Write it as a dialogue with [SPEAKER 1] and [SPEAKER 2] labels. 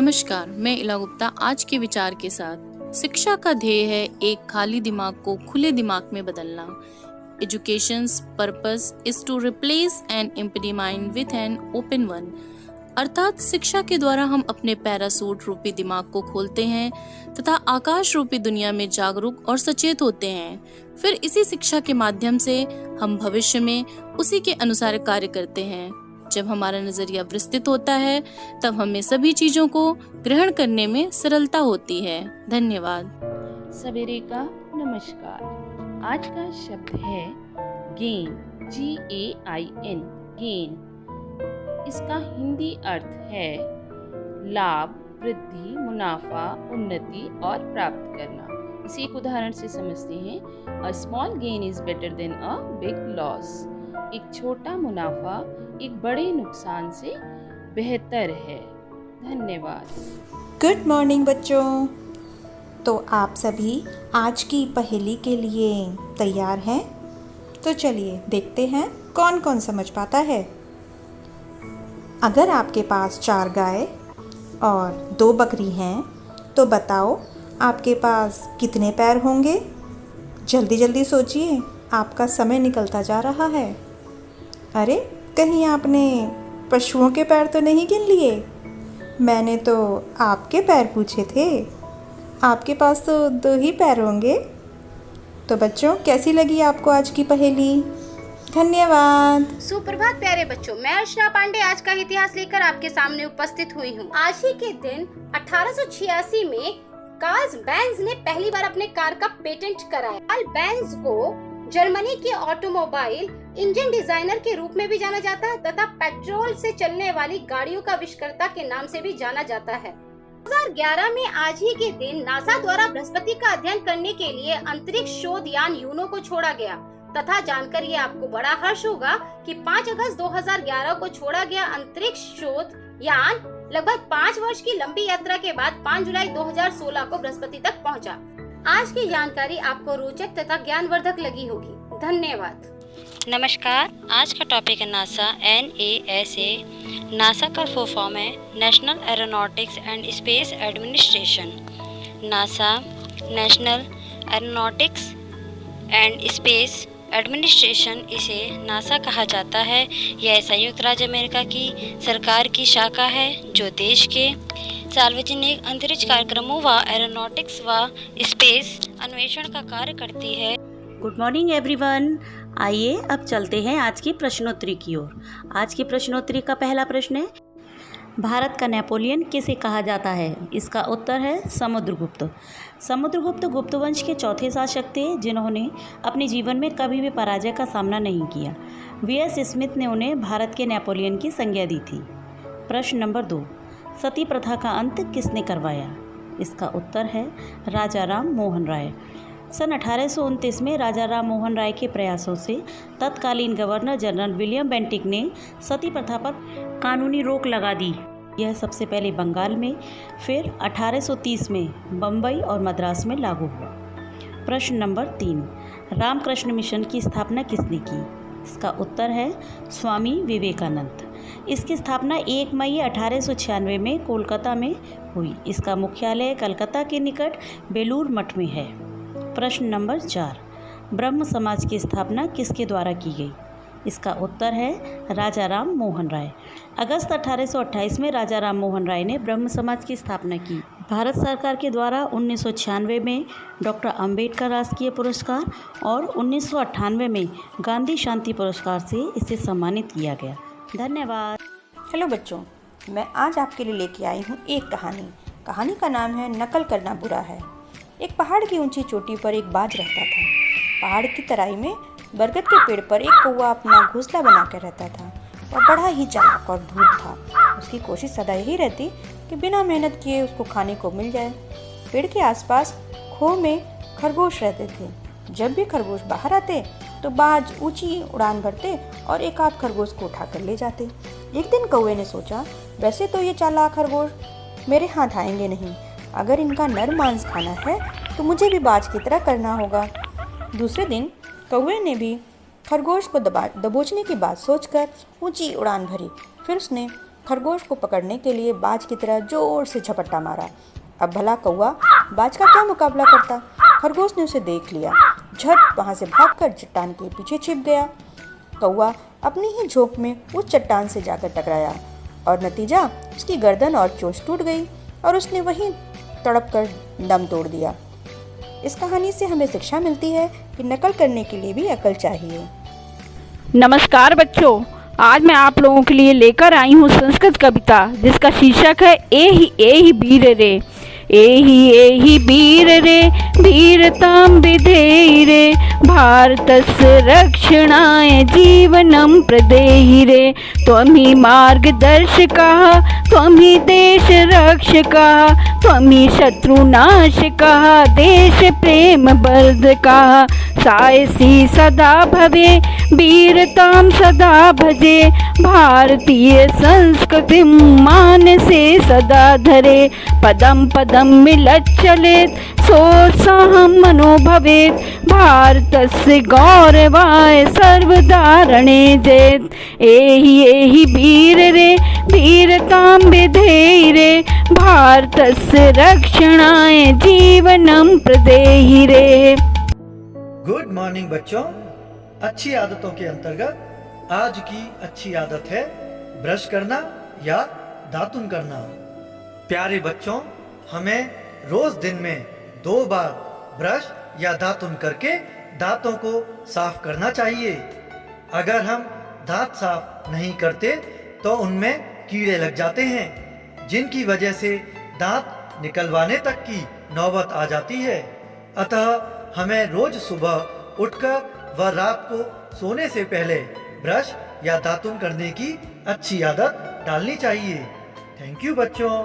[SPEAKER 1] नमस्कार, मैं इला गुप्ता आज के विचार के साथ। शिक्षा का ध्येय है एक खाली दिमाग को खुले दिमाग में बदलना। Education's purpose is to replace an empty mind with an open one. अर्थात शिक्षा के द्वारा हम अपने पैरासूट रूपी दिमाग को खोलते हैं तथा आकाश रूपी दुनिया में जागरूक और सचेत होते हैं। फिर इसी शिक्षा के माध्यम से हम भविष्य में उसी के अनुसार कार्य करते हैं। जब हमारा नजरिया विस्तृत होता है तब हमें सभी चीजों को ग्रहण करने में सरलता होती है। धन्यवाद।
[SPEAKER 2] सवेरे का नमस्कार। आज का शब्द है गेन, GAIN, गेन। इसका हिंदी अर्थ है लाभ, वृद्धि, मुनाफा, उन्नति और प्राप्त करना। इसे एक उदाहरण से समझते हैं। A small gain is better than a big loss. एक छोटा मुनाफा एक बड़े नुकसान से बेहतर है। धन्यवाद।
[SPEAKER 3] गुड मॉर्निंग बच्चों। तो आप सभी आज की पहेली के लिए तैयार हैं? तो चलिए देखते हैं कौन कौन समझ पाता है। अगर आपके पास 4 गाय और 2 बकरी हैं तो बताओ आपके पास कितने पैर होंगे? जल्दी जल्दी सोचिए, आपका समय निकलता जा रहा है। अरे कहीं आपने पशुओं के पैर तो नहीं गिन लिए? मैंने तो आपके पैर पूछे थे। आपके पास तो 2 ही पैर होंगे। तो बच्चों, कैसी लगी आपको आज की पहेली? धन्यवाद।
[SPEAKER 4] सुप्रभात प्यारे बच्चों, मैं अर्चना पांडे आज का इतिहास लेकर आपके सामने उपस्थित हुई हूँ। आज ही के दिन 1886 में कार्ल बेंज ने पहली बार अपने कार का पेटेंट कराया। कार्ल बेंज को जर्मनी के ऑटोमोबाइल इंजन डिजाइनर के रूप में भी जाना जाता है तथा पेट्रोल से चलने वाली गाड़ियों का आविष्कर्ता के नाम से भी जाना जाता है। 2011 में आज ही के दिन नासा द्वारा बृहस्पति का अध्ययन करने के लिए अंतरिक्ष शोध यान यूनो को छोड़ा गया तथा जानकर ये आपको बड़ा हर्ष होगा कि 5 अगस्त 2011 को छोड़ा गया अंतरिक्ष शोध यान लगभग 5 वर्ष की लंबी यात्रा के बाद 5 जुलाई 2016 को बृहस्पति तक पहुंचा। आज की जानकारी आपको रोचक तथा ज्ञानवर्धक लगी होगी। धन्यवाद।
[SPEAKER 5] नमस्कार, आज का टॉपिक है नासा, NASA। नासा का फुल फॉर्म है national aeronautics and space administration. NASA national aeronautics and space administration, इसे नासा कहा जाता है। यह संयुक्त राज्य अमेरिका की सरकार की शाखा है जो देश के सार्वजनिक अंतरिक्ष कार्यक्रमों व एरोनॉटिक्स व स्पेस अन्वेषण का कार्य करती है।
[SPEAKER 6] Good morning everyone. आइए अब चलते हैं आज की प्रश्नोत्तरी की ओर। आज की प्रश्नोत्तरी का पहला प्रश्न है, भारत का नेपोलियन किसे कहा जाता है? इसका उत्तर है समुद्रगुप्त। समुद्रगुप्त गुप्त वंश के चौथे शासक थे जिन्होंने अपने जीवन में कभी भी पराजय का सामना नहीं किया। V.S. स्मिथ ने उन्हें भारत के नेपोलियन की संज्ञा दी थी। प्रश्न नंबर 2, सती प्रथा का अंत किसने करवाया? इसका उत्तर है राजा राम मोहन राय। सन 1829 में राजा राम मोहन राय के प्रयासों से तत्कालीन गवर्नर जनरल विलियम बेंटिक ने सती प्रथा पर कानूनी रोक लगा दी। यह सबसे पहले बंगाल में, फिर 1830 में बम्बई और मद्रास में लागू हुआ। प्रश्न नंबर 3, रामकृष्ण मिशन की स्थापना किसने की? इसका उत्तर है स्वामी विवेकानंद। इसकी स्थापना 1 मई 1896 में कोलकाता में हुई। इसका मुख्यालय कलकत्ता के निकट बेलूर मठ में है। प्रश्न नंबर 4, ब्रह्म समाज की स्थापना किसके द्वारा की गई? इसका उत्तर है राजा राम मोहन राय। अगस्त 1828 में राजा राम मोहन राय ने ब्रह्म समाज की स्थापना की। भारत सरकार के द्वारा 1996 में डॉक्टर अंबेडकर राष्ट्रीय पुरस्कार और 1998 में गांधी शांति पुरस्कार से इसे सम्मानित किया गया। धन्यवाद।
[SPEAKER 3] हेलो बच्चों, मैं आज आपके लिए लेके आई हूँ एक कहानी। कहानी का नाम है नकल करना बुरा है। एक पहाड़ की ऊंची चोटी पर एक बाज रहता था। पहाड़ की तराई में बरगद के पेड़ पर एक कौवा अपना घोंसला बना कर रहता था। वह बड़ा ही चालाक और धूर्त था। उसकी कोशिश सदा यही रहती कि बिना मेहनत किए उसको खाने को मिल जाए। पेड़ के आसपास खो में खरगोश रहते थे। जब भी खरगोश बाहर आते तो बाज ऊंची उड़ान भरते और एक आध खरगोश को उठा कर ले जाते। एक दिन कौवे ने सोचा, वैसे तो ये चालाक खरगोश मेरे हाथ आएंगे नहीं, अगर इनका नर मांस खाना है तो मुझे भी बाज की तरह करना होगा। दूसरे दिन कौवे ने भी खरगोश को दबोचने की बात सोचकर ऊंची उड़ान भरी। फिर उसने खरगोश को पकड़ने के लिए बाज की तरह जोर से झपट्टा मारा। अब भला कौवा बाज का क्या मुकाबला करता। खरगोश ने उसे देख लिया, झट वहाँ से भागकर चट्टान के पीछे छिप गया। कौवा अपनी ही झोंक में उस चट्टान से जाकर टकराया और नतीजा उसकी गर्दन और चोंच टूट गई और उसने वहीं तड़प कर दम तोड़ दिया। इस कहानी से हमें शिक्षा मिलती है कि नकल करने के लिए भी अकल चाहिए।
[SPEAKER 2] नमस्कार बच्चों, आज मैं आप लोगों के लिए लेकर आई हूँ संस्कृत कविता जिसका शीर्षक है एहि वीर रे। एहि वीर रे वीरतां विधेहि रे, भारतस्य रक्षणाय जीवनं प्रदेहि रे। त्वमि मार्गदर्शकः त्वमि देश रक्षकः, त्वमि शत्रुनाशकः देश प्रेम वर्धकः। सायसी सदा भवे वीरतां सदा भजे, भारतीय संस्कृतिं मानसे सदा धरे। पदं पदं मिलच्चलेत् सोत्साहं मनो भवेत्, भारतस्य गौरवाय सर्वदा रणेजेत्। एहि वीर रे वीरतां विधेहि रे, भारतस्य रक्षणाय जीवनं प्रदेहि रे।
[SPEAKER 7] गुड मॉर्निंग बच्चों। अच्छी आदतों के अंतर्गत आज की अच्छी आदत है ब्रश करना या दातुन करना। प्यारे बच्चों, हमें रोज दिन में 2 बार ब्रश या दातुन करके दांतों को साफ करना चाहिए। अगर हम दांत साफ नहीं करते तो उनमें कीड़े लग जाते हैं, जिनकी वजह से दांत निकलवाने तक की नौबत आ जाती है। अतः हमें रोज सुबह उठकर व रात को सोने से पहले ब्रश या दातुन करने की अच्छी आदत डालनी चाहिए। थैंक यू बच्चों।